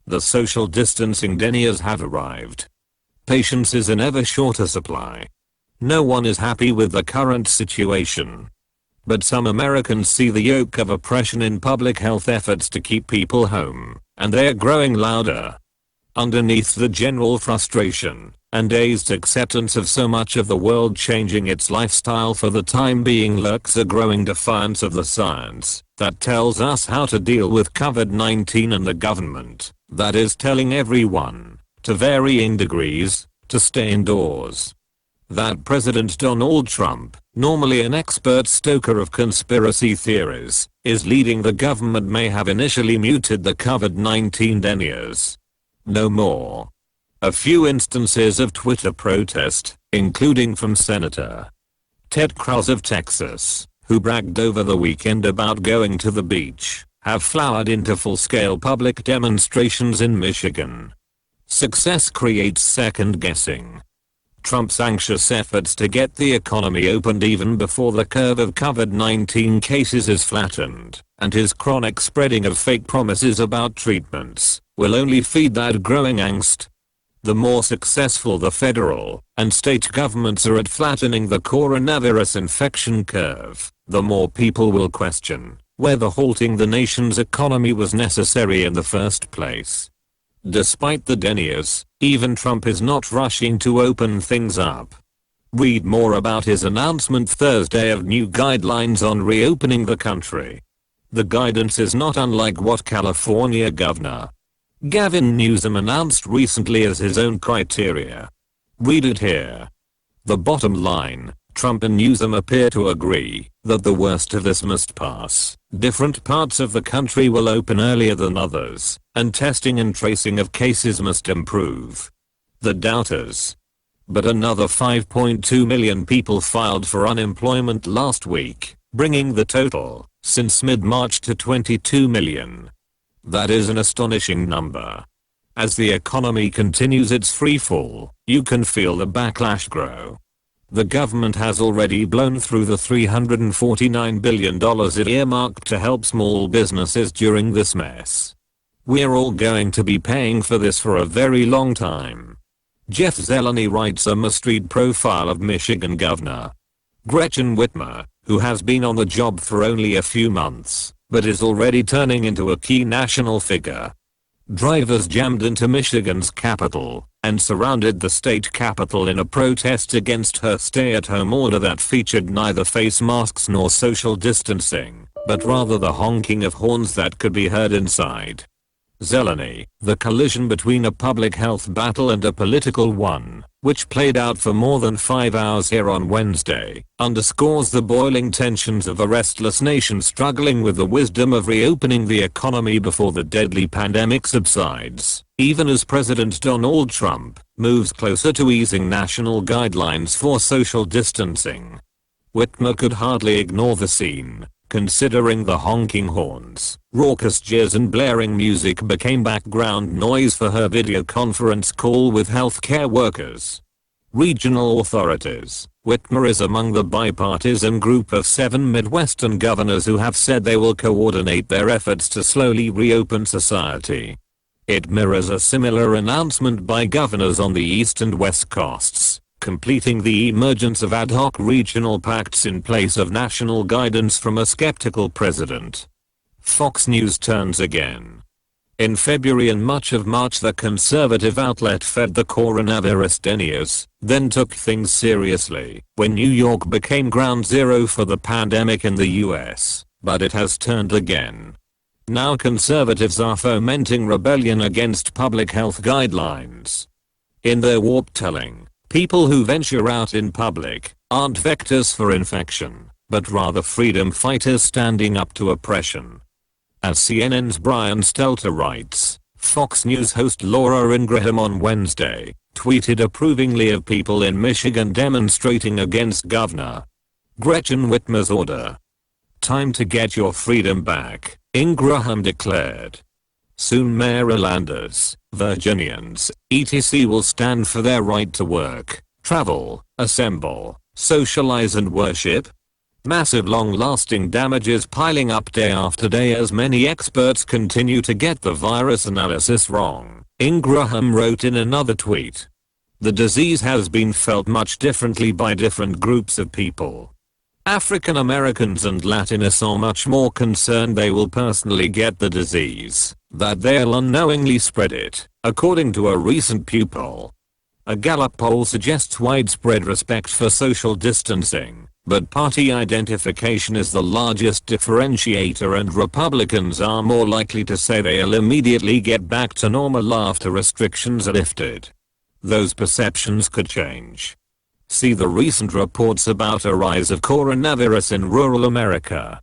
The social distancing deniers have arrived. Patience is in ever shorter supply. No one is happy with the current situation. But some Americans see the yoke of oppression in public health efforts to keep people home, and they are growing louder. Underneath the general frustration and dazed acceptance of so much of the world changing its lifestyle for the time being lurks a growing defiance of the science that tells us how to deal with COVID-19 and the government that is telling everyone, to varying degrees, to stay indoors. That President Donald Trump, normally an expert stoker of conspiracy theories, is leading the government may have initially muted the COVID-19 deniers. No more. A few instances of Twitter protest, including from Senator Ted Cruz of Texas, who bragged over the weekend about going to the beach, have flowered into full-scale public demonstrations in Michigan. Success creates second-guessing. Trump's anxious efforts to get the economy opened even before the curve of COVID-19 cases is flattened, and his chronic spreading of fake promises about treatments, will only feed that growing angst. The more successful the federal and state governments are at flattening the coronavirus infection curve, the more people will question whether halting the nation's economy was necessary in the first place. Despite the deniers, even Trump is not rushing to open things up. Read more about his announcement Thursday of new guidelines on reopening the country. The guidance is not unlike what California Governor Gavin Newsom announced recently as his own criteria. Read it here. The bottom line, Trump and Newsom appear to agree that the worst of this must pass. Different parts of the country will open earlier than others, and testing and tracing of cases must improve. The doubters. But another 5.2 million people filed for unemployment last week, bringing the total since mid-March to 22 million. That is an astonishing number. As the economy continues its free fall, you can feel the backlash grow. The government has already blown through the $349 billion it earmarked to help small businesses during this mess. We're all going to be paying for this for a very long time. Jeff Zeleny writes a must-read profile of Michigan Governor Gretchen Whitmer, who has been on the job for only a few months, but is already turning into a key national figure. Drivers jammed into Michigan's capital and surrounded the state capitol in a protest against her stay-at-home order that featured neither face masks nor social distancing, but rather the honking of horns that could be heard inside. Zeleny, the collision between a public health battle and a political one, which played out for more than 5 hours here on Wednesday, underscores the boiling tensions of a restless nation struggling with the wisdom of reopening the economy before the deadly pandemic subsides, even as President Donald Trump moves closer to easing national guidelines for social distancing. Whitmer could hardly ignore the scene, considering the honking horns, raucous jeers and blaring music became background noise for her video conference call with healthcare workers. Regional authorities. Whitmer is among the bipartisan group of 7 Midwestern governors who have said they will coordinate their efforts to slowly reopen society. It mirrors a similar announcement by governors on the East and West coasts, completing the emergence of ad hoc regional pacts in place of national guidance from a skeptical president. Fox News turns again. In February and much of March, the conservative outlet fed the coronavirus deniers, then took things seriously when New York became ground zero for the pandemic in the US, but it has turned again. Now conservatives are fomenting rebellion against public health guidelines. In their warped telling, people who venture out in public aren't vectors for infection, but rather freedom fighters standing up to oppression. As CNN's Brian Stelter writes, Fox News host Laura Ingraham on Wednesday tweeted approvingly of people in Michigan demonstrating against Governor Gretchen Whitmer's order. "Time to get your freedom back," Ingraham declared. Soon Marylanders, Virginians, etc. will stand for their right to work, travel, assemble, socialize and worship. Massive long-lasting damages piling up day after day as many experts continue to get the virus analysis wrong, Ingraham wrote in another tweet. The disease has been felt much differently by different groups of people. African Americans and Latinos are much more concerned they will personally get the disease, that they'll unknowingly spread it, according to a recent Pew poll. A Gallup poll suggests widespread respect for social distancing, but party identification is the largest differentiator, and Republicans are more likely to say they'll immediately get back to normal after restrictions are lifted. Those perceptions could change. See the recent reports about a rise of coronavirus in rural America.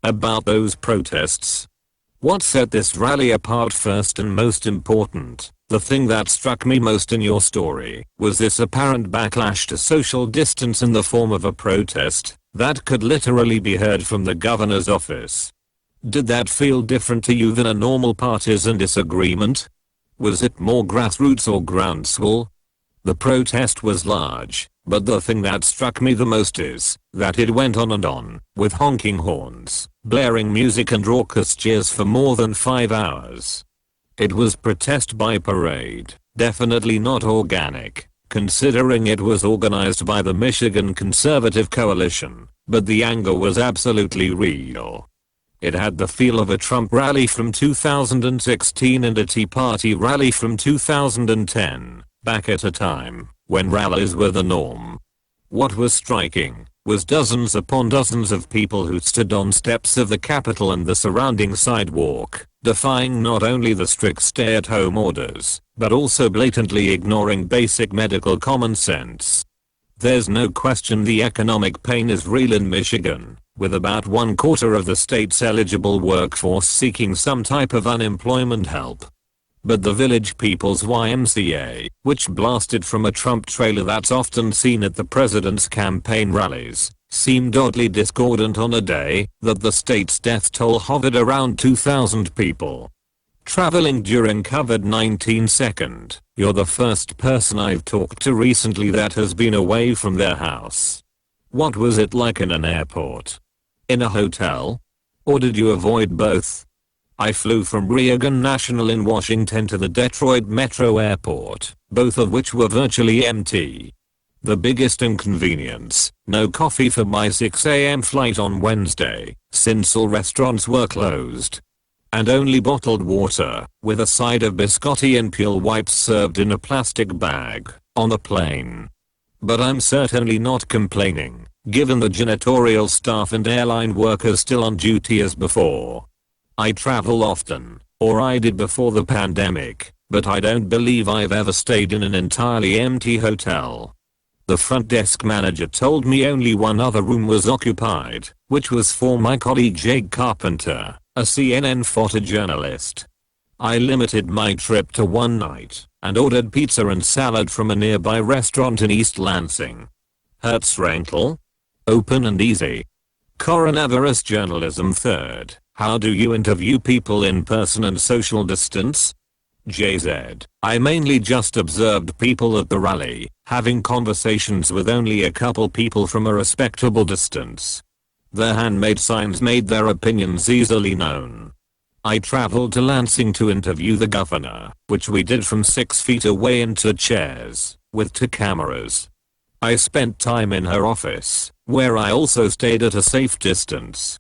About those protests. What set this rally apart first and most important, the thing that struck me most in your story, was this apparent backlash to social distance in the form of a protest that could literally be heard from the governor's office. Did that feel different to you than a normal partisan disagreement? Was it more grassroots or groundswell? The protest was large, but the thing that struck me the most is that it went on and on, with honking horns, blaring music and raucous cheers for more than 5 hours. It was protest by parade, definitely not organic, considering it was organized by the Michigan Conservative Coalition, but the anger was absolutely real. It had the feel of a Trump rally from 2016 and a Tea Party rally from 2010, back at a time when rallies were the norm. What was striking was dozens upon dozens of people who stood on steps of the Capitol and the surrounding sidewalk, defying not only the strict stay-at-home orders, but also blatantly ignoring basic medical common sense. There's no question the economic pain is real in Michigan, with about 1/4 of the state's eligible workforce seeking some type of unemployment help. But the Village People's YMCA, which blasted from a Trump trailer that's often seen at the president's campaign rallies, seemed oddly discordant on a day that the state's death toll hovered around 2,000 people. Traveling during COVID-19 second, you're the first person I've talked to recently that has been away from their house. What was it like in an airport? In a hotel? Or did you avoid both? I flew from Reagan National in Washington to the Detroit Metro Airport, both of which were virtually empty. The biggest inconvenience, no coffee for my 6 a.m. flight on Wednesday, since all restaurants were closed. And only bottled water, with a side of biscotti and Pure wipes served in a plastic bag, on the plane. But I'm certainly not complaining, given the janitorial staff and airline workers still on duty as before. I travel often, or I did before the pandemic, but I don't believe I've ever stayed in an entirely empty hotel. The front desk manager told me only one other room was occupied, which was for my colleague Jake Carpenter, a CNN photojournalist. I limited my trip to one night, and ordered pizza and salad from a nearby restaurant in East Lansing. Hertz rental? Open and easy. Coronavirus journalism third. How do you interview people in person and social distance? JZ. I mainly just observed people at the rally, having conversations with only a couple people from a respectable distance. Their handmade signs made their opinions easily known. I traveled to Lansing to interview the governor, which we did from 6 feet away into chairs, with 2 cameras. I spent time in her office, where I also stayed at a safe distance.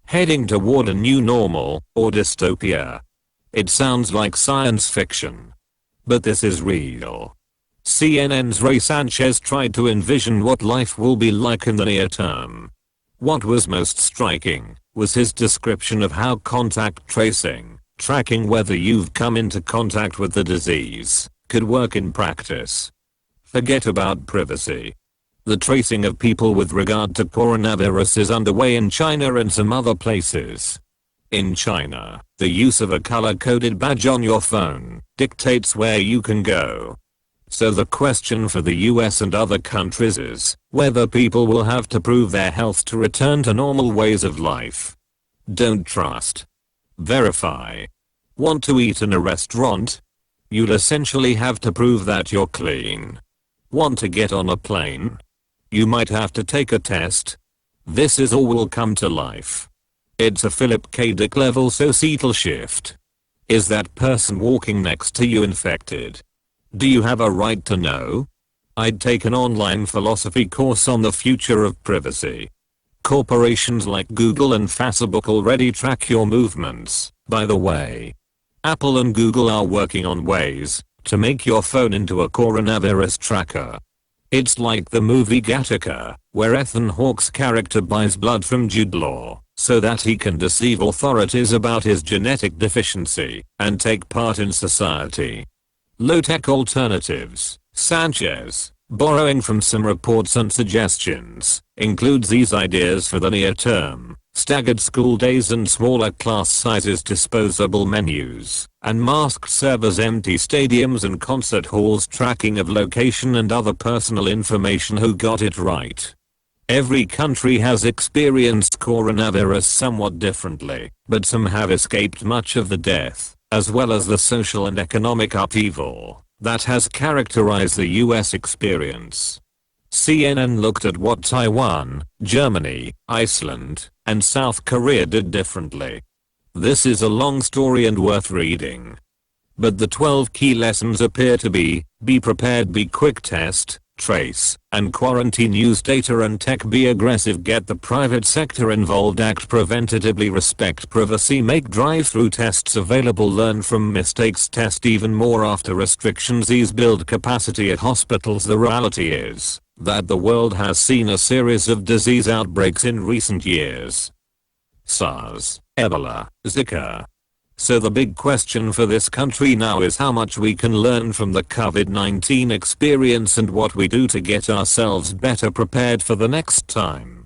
Heading toward a new normal, or dystopia. It sounds like science fiction. But this is real. CNN's Ray Sanchez tried to envision what life will be like in the near term. What was most striking was his description of how contact tracing, tracking whether you've come into contact with the disease, could work in practice. Forget about privacy. The tracing of people with regard to coronavirus is underway in China and some other places. In China, the use of a color-coded badge on your phone dictates where you can go. So the question for the US and other countries is whether people will have to prove their health to return to normal ways of life. Don't trust. Verify. Want to eat in a restaurant? You'll essentially have to prove that you're clean. Want to get on a plane? You might have to take a test. This is all will come to life. It's a Philip K. Dick level societal shift. Is that person walking next to you infected? Do you have a right to know? I'd take an online philosophy course on the future of privacy. Corporations like Google and Facebook already track your movements, by the way. Apple and Google are working on ways to make your phone into a coronavirus tracker. It's like the movie Gattaca, where Ethan Hawke's character buys blood from Jude Law so that he can deceive authorities about his genetic deficiency and take part in society. Low-tech alternatives. Sanchez, borrowing from some reports and suggestions, includes these ideas for the near term: staggered school days and smaller class sizes, disposable menus, and masked servers, empty stadiums and concert halls, tracking of location and other personal information. Who got it right? Every country has experienced coronavirus somewhat differently, but some have escaped much of the death, as well as the social and economic upheaval that has characterized the US experience. CNN looked at what Taiwan, Germany, Iceland, and South Korea did differently. This is a long story and worth reading. But the 12 key lessons appear to be prepared, be quick, test, trace, and quarantine, use data and tech, be aggressive, get the private sector involved, act preventatively, respect privacy, make drive-through tests available, learn from mistakes, test even more after restrictions ease, build capacity at hospitals. The reality is that the world has seen a series of disease outbreaks in recent years. SARS, Ebola, Zika. So the big question for this country now is how much we can learn from the COVID-19 experience and what we do to get ourselves better prepared for the next time.